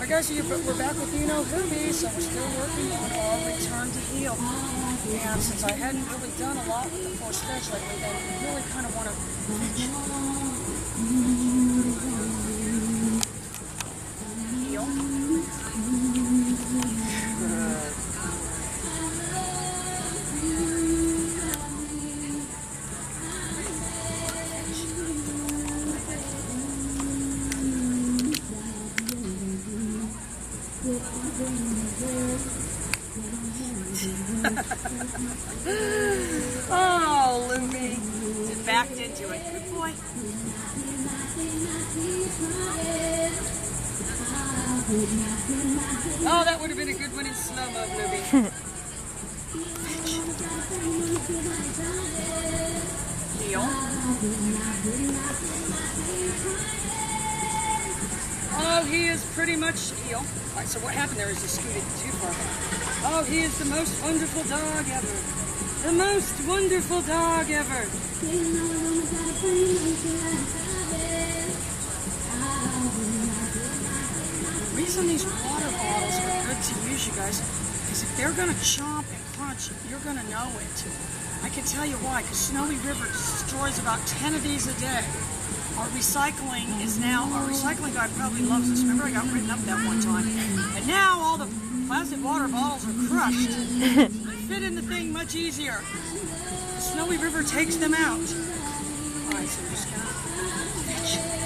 Alright guys, so we're back with you know Herbie, so we're still working on our return to heel. And since I hadn't really done a lot with the forced stretch lately, then we really kind of want to heel. Oh, Loopy. Just backed into it. Good boy. Oh, that would have been a good one in slow-mo, Loopy. Heel. Oh, he is pretty much heel. All right, so what happened there is he scooted too far back. Oh, he is the most wonderful dog ever. The most wonderful dog ever. The reason these water bottles are good to use, you guys, is if they're going to chomp and crunch, you're going to know it. I can tell you why, because Snowy River destroys about 10 of these a day. Our recycling guy probably loves us. Remember I got written up that one time. And now all the plastic water bottles are crushed. They fit in the thing much easier. The Snowy River takes them out. Alright, so we're just gonna fetch.